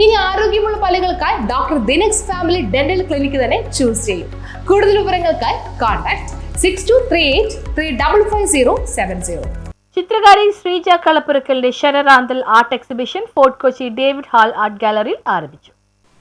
ഇനി ആരോഗ്യമുള്ള പല്ലുകൾക്കായി doctor Dinex family dental clinic തന്നെ ചൂസ് ചെയ്യും. കൂടുതൽ വിവരങ്ങൾക്കായി കോൺടാക്ട് 6238355070. ചിത്രകാരി ശ്രീജ കളപ്പുരക്കലിന്റെ Sharranthal art exhibition fort Kochi David Hall art ഗാലറിയിൽ ആരംഭിച്ചു.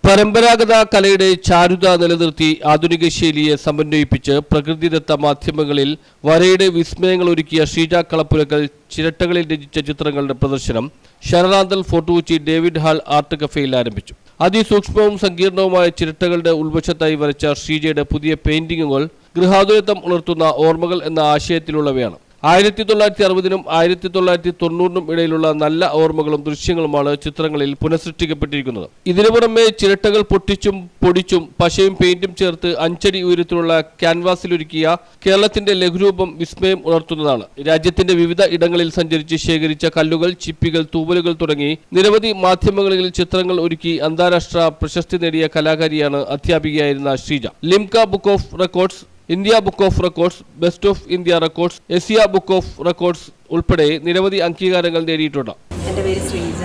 പരമ്പരാഗത കലയുടെ ചാരുത നിലനിർത്തി ആധുനിക ശൈലിയെ സമന്വയിപ്പിച്ച് പ്രകൃതിദത്ത മാധ്യമങ്ങളിൽ വരയുടെ വിസ്മയങ്ങൾ ഒരുക്കിയ ശ്രീജ കളപ്പുരക്കൽ ചിരട്ടകളിൽ രചിച്ച ചിത്രങ്ങളുടെ പ്രദർശനം Sharranthal fort Kochi David Hall art കഫേയിൽ ആരംഭിച്ചു. അതിസൂക്ഷ്മവും സങ്കീർണവുമായ ചിരട്ടകളുടെ ഉൾവശത്തായി വരച്ച ശ്രീജയുടെ പുതിയ പെയിന്റിങ്ങുകൾ ഗൃഹാതുരത്വം ഉണർത്തുന്ന ഓർമ്മകൾ എന്ന ആശയത്തിലുള്ളവയാണ്. 1960-നും 1990-നും ഇടയിലുള്ള നല്ല ഓർമ്മകളും ദൃശ്യങ്ങളുമാണ് ചിത്രങ്ങളിൽ പുനഃസൃഷ്ടിക്കപ്പെട്ടിരിക്കുന്നത്. ഇതിനു പുറമെ ചിരട്ടകൾ പൊട്ടിച്ചും പൊടിച്ചും പശയും പെയിന്റും ചേർത്ത് 5 അടി ഉയരത്തിലുള്ള ക്യാൻവാസിലൊരുക്കിയ കേരളത്തിന്റെ ലഘുരൂപം വിസ്മയം ഉണർത്തുന്നതാണ്. രാജ്യത്തിന്റെ വിവിധ ഇടങ്ങളിൽ സഞ്ചരിച്ച് ശേഖരിച്ച കല്ലുകൾ, ചിപ്പികൾ, തൂവലുകൾ തുടങ്ങി നിരവധി മാധ്യമങ്ങളിൽ ചിത്രങ്ങൾ ഒരുക്കി അന്താരാഷ്ട്ര പ്രശസ്തി നേടിയ കലാകാരിയാണ് അധ്യാപികയായിരുന്ന Sreeja. Limca book of records, India book of records, best of India records, Asia book of records ഉൾപ്പെടെ നിരവധി അംഗീകാരങ്ങൾ നേടിയിട്ടുണ്ട്. എൻ്റെ പേര് ശ്രീജ.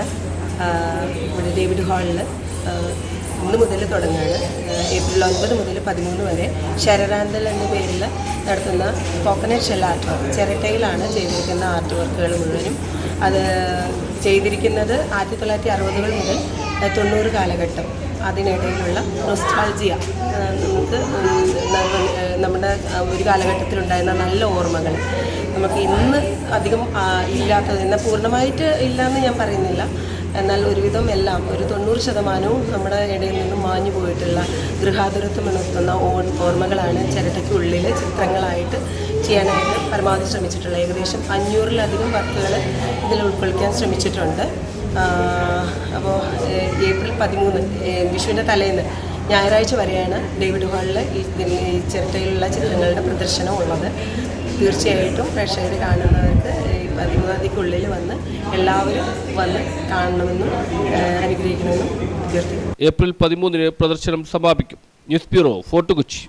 ഇവിടെ ഡേവിഡ് ഹാളിൽ 1 മുതൽ തുടങ്ങുകയാണ്. ഏപ്രിൽ 9 മുതൽ 13 വരെ ശരറാന്തൽ എന്ന പേരിൽ നടത്തുന്ന കോക്കനട്ട് ഷെൽ ആർട്ട് വർക്ക്, ചിരട്ടയിലാണ് ചെയ്തിരിക്കുന്ന ആർട്ട് വർക്കുകൾ മുഴുവനും. അത് ചെയ്തിരിക്കുന്നത് 1960-കൾ മുതൽ 90 കാലഘട്ടം, അതിനിടയിലുള്ള നൊസ്റ്റാൾജിയ, നമുക്ക് നമ്മുടെ ഒരു കാലഘട്ടത്തിലുണ്ടായിരുന്ന നല്ല ഓർമ്മകൾ നമുക്ക് ഇന്ന് അധികം ഇല്ലാത്തത്, എന്നാൽ പൂർണ്ണമായിട്ട് ഇല്ലയെന്ന് ഞാൻ പറയുന്നില്ല, എന്നാൽ ഒരുവിധം എല്ലാം ഒരു 90% നമ്മുടെ ഇടയിൽ നിന്നും മാഞ്ഞു പോയിട്ടുള്ള ഗൃഹാതുരത്വം ഉണർത്തുന്ന ഓർമ്മകളാണ് ചിരട്ടയ്ക്കുള്ളിൽ ചിത്രങ്ങളായിട്ട് ചെയ്യാനായിട്ട് പരമാവധി ശ്രമിച്ചിട്ടുള്ളത്. ഏകദേശം 500-ലധികം വർക്കുകൾ ഇതിൽ ഉൾക്കൊള്ളിക്കാൻ ശ്രമിച്ചിട്ടുണ്ട്. അപ്പോൾ ഏപ്രിൽ 13 വിഷുവിൻ്റെ തലേന്ന് ഞായറാഴ്ച വരെയാണ് ഡേവിഡ് ഹാളിൽ ഈ ചിരട്ടയിലുള്ള ചിത്രങ്ങളുടെ പ്രദർശനം ഉള്ളത്. തീർച്ചയായിട്ടും പ്രേക്ഷകർ കാണുന്നവർക്ക് ഈ 13-ാം തീയതിക്കുള്ളിൽ വന്ന് എല്ലാവരും വന്ന് കാണണമെന്നും അനുഗ്രഹിക്കണമെന്നും അഭ്യർത്ഥിക്കുന്നു. ഏപ്രിൽ 13-ന് പ്രദർശനം സമാപിക്കും. News bureau, fort Kochi.